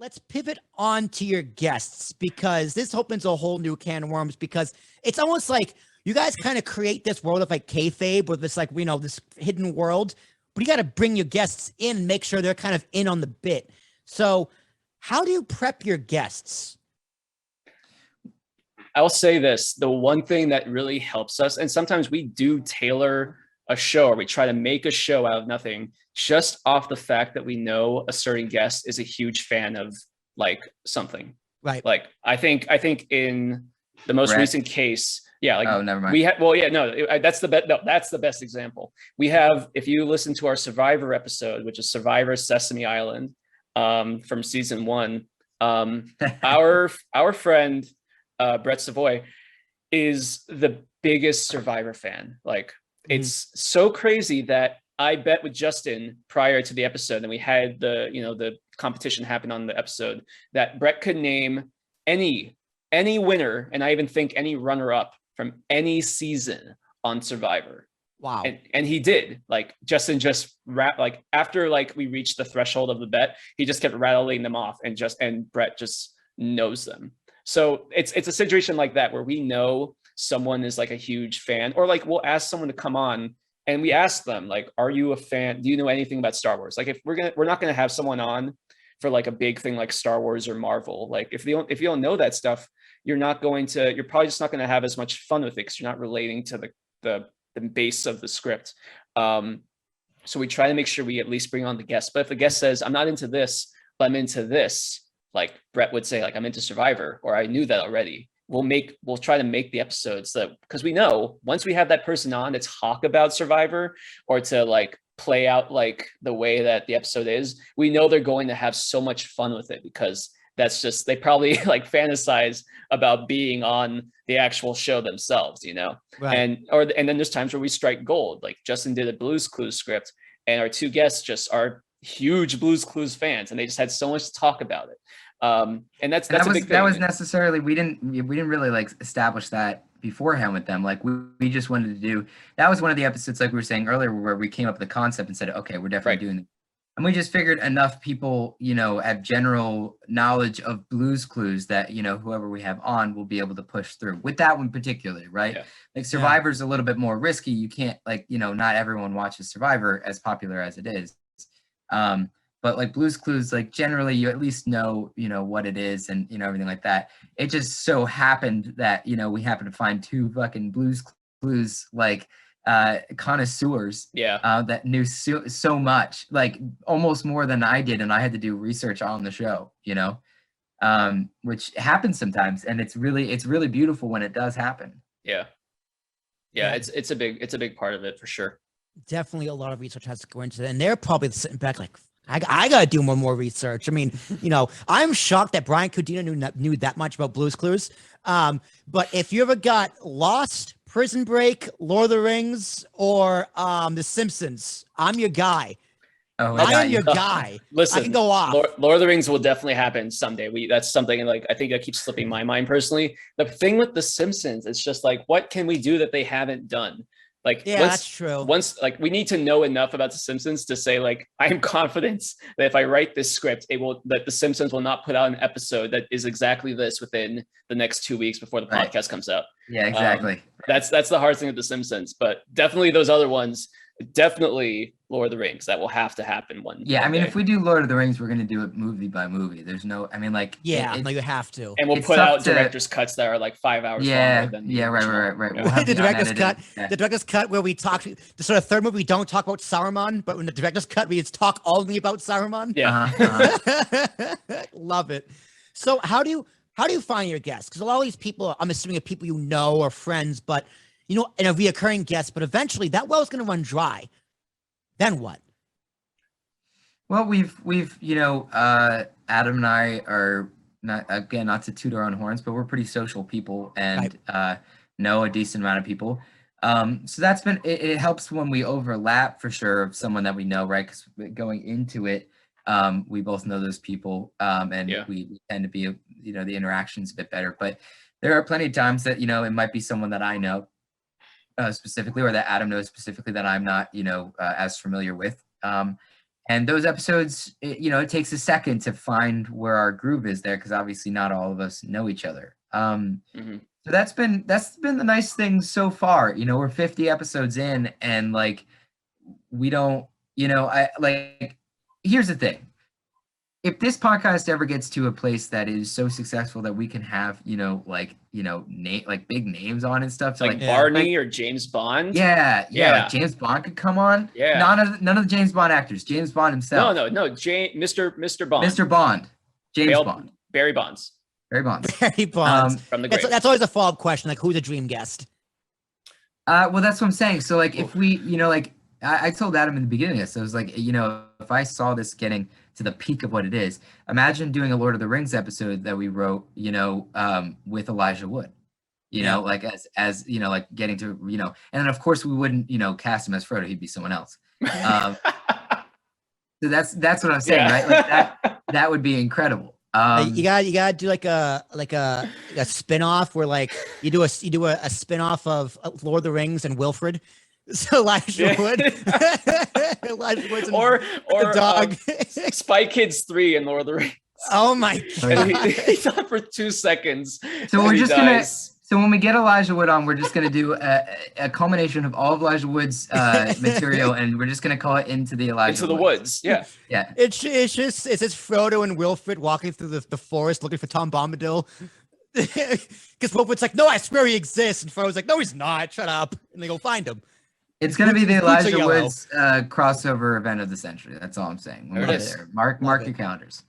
let's pivot on to your guests, because this opens a whole new can of worms, because it's almost like you guys kind of create this world of like kayfabe, or this like, this hidden world, but you got to bring your guests in and make sure they're kind of in on the bit. So how do you prep your guests? I'll say this, the one thing that really helps us, and sometimes we do tailor a show, or we try to make a show out of nothing, just off the fact that we know a certain guest is a huge fan of like something. Right. Like I think in the most recent case, like oh, never mind. We had, that's the best. No, that's the best example. We have, if you listen to our Survivor episode, which is Survivor Sesame Island, from season 1, our friend Brett Savoy is the biggest Survivor fan. Like it's so crazy that I bet with Justin prior to the episode, and we had the competition happen on the episode, that Brett could name any winner, and I even think any runner-up from any season on Survivor. Wow. And he did. Like Justin just after we reached the threshold of the bet, he just kept rattling them off, and Brett just knows them. So it's a situation like that where we know someone is like a huge fan, or like we'll ask someone to come on and we ask them like, are you a fan? Do you know anything about Star Wars? Like if we're not going to have someone on for like a big thing like Star Wars or Marvel. Like if you don't know that stuff, you're probably just not going to have as much fun with it, because you're not relating to the base of the script. So we try to make sure we at least bring on the guest. But if the guest says, I'm not into this, but I'm into this, like Brett would say, like, I'm into Survivor, or I knew that already. We'll try to make the episodes because we know once we have that person on to talk about Survivor, or to like play out like the way that the episode is, we know they're going to have so much fun with it, because that's just, they probably like fantasize about being on the actual show themselves, Right. And then there's times where we strike gold. Like Justin did a Blue's Clues script, and our two guests just are huge Blue's Clues fans, and they just had so much to talk about it. And that's a big thing. That was necessarily, we didn't really like establish that beforehand with them. Like we just wanted to do, that was one of the episodes, like we were saying earlier, where we came up with the concept and said, okay, we're definitely doing it. And we just figured enough people, have general knowledge of Blue's Clues that, whoever we have on will be able to push through with that one particularly, right? Yeah. Like Survivor's a little bit more risky. You can't, like, not everyone watches Survivor, as popular as it is. But like Blue's Clues, like generally you at least know, what it is, and, everything like that. It just so happened that, we happened to find two fucking Blue's Clues, like, connoisseurs that knew so much, like almost more than I did, and I had to do research on the show, which happens sometimes, and it's really beautiful when it does happen. Yeah. It's a big part of it for sure. Definitely a lot of research has to go into it, and they're probably sitting back like, I gotta do more research. I mean, I'm shocked that Brian Cudina knew that much about Blue's Clues. But if you ever got lost, Prison Break, Lord of the Rings, or The Simpsons, I'm your guy. Oh, I am your guy. Listen, I can go off. Lord of the Rings will definitely happen someday. That's something like I think that keeps slipping my mind personally. The thing with The Simpsons, it's just like, what can we do that they haven't done? Like, that's true. Once, like, we need to know enough about The Simpsons to say, like, I am confident that if I write this script, that The Simpsons will not put out an episode that is exactly this within the next 2 weeks before the podcast comes out. Yeah, exactly. That's the hard thing with The Simpsons, but definitely those other ones. Definitely Lord of the Rings. That will have to happen one. Yeah, one I mean, day. If we do Lord of the Rings, we're going to do it movie by movie. There's no, I mean, like, you have to. And we'll put out director's cuts that are like 5 hours longer than the original. Right. We'll have the director's cut. Yeah. The director's cut where we talk, the sort of third movie, we don't talk about Saruman, but in the director's cut, we talk only about Saruman. Yeah. Love it. So how do you find your guests? Because a lot of these people, I'm assuming, are people or friends, but and a reoccurring guest, but eventually that well is going to run dry. Then what? Well, we've Adam and I are not to toot our own horns, but we're pretty social people, and know a decent amount of people. So that's been, it helps when we overlap for sure of someone that we know, right? Because going into it, we both know those people, and we tend to be, the interaction's a bit better. But there are plenty of times that, it might be someone that I know specifically, or that Adam knows specifically that I'm not, as familiar with. And those episodes, it takes a second to find where our groove is there, because obviously not all of us know each other. Mhm. So that's been the nice thing so far. We're 50 episodes in, and like we don't, I like. Here's the thing: if this podcast ever gets to a place that is so successful that we can have, big names on and stuff, so Like Yeah. Barney or James Bond. yeah, Yeah. like James Bond could come on. Yeah. None of the James Bond actors. James Bond himself. No. Mr. Bond. Mr. Bond. James Bale- Bond. Barry Bonds Barry Bonds. Barry Bonds. from the grave. That's always a follow-up question, like who's a dream guest? Well, that's what I'm saying. So, like, if we, I told Adam in the beginning of this, I was like, if I saw this getting to the peak of what it is, imagine doing a Lord of the Rings episode that we wrote, with Elijah Wood, like as like getting to, and then of course we wouldn't, cast him as Frodo, he'd be someone else. So that's what I'm saying, right? Like that would be incredible. You gotta do like a spin-off where like you do a spin-off of Lord of the Rings and Wilfred. So Elijah Wood. Elijah Wood's or the dog. Spy Kids 3 and Lord of the Rings. Oh my god. And he's on for 2 seconds. So we're and he just gonna. dies. So when we get Elijah Wood on, we're just gonna do a culmination of all of Elijah Wood's material, and we're just gonna call it Into the Elijah. Into the Woods. Yeah. Yeah. It's just Frodo and Wilfred walking through the forest looking for Tom Bombadil. Because Wilfred's like, no, I swear he exists, and Frodo's like, no, he's not. Shut up. And they go find him. It's gonna be the Boots are Elijah yellow. Woods crossover event of the century. That's all I'm saying. We'll There it get is. there. Mark Love your it. calendars.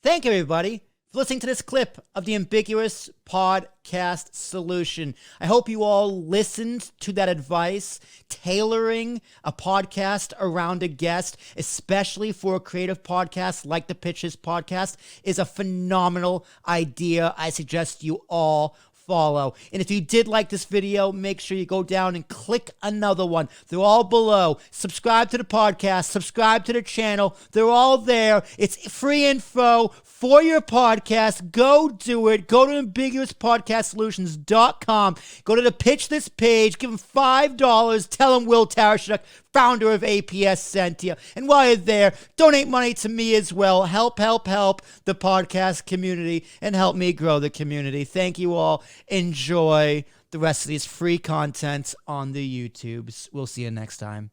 Thank you, everybody, for listening to this clip of the Ambiguous Podcast Solution. I hope you all listened to that advice. Tailoring a podcast around a guest, especially for a creative podcast like the Pitches Podcast, is a phenomenal idea. I suggest you all follow. And if you did like this video, make sure you go down and click another one. They're all below. Subscribe to the podcast, subscribe to the channel. They're all there. It's free info for your podcast. Go do it. Go to ambiguouspodcastsolutions.com. Go to the Pitch This page. Give them $5. Tell them Will Tarashuk, founder of APS, sent you. And while you're there, donate money to me as well. Help the podcast community and help me grow the community. Thank you all. Enjoy the rest of these free content on the YouTubes. We'll see you next time.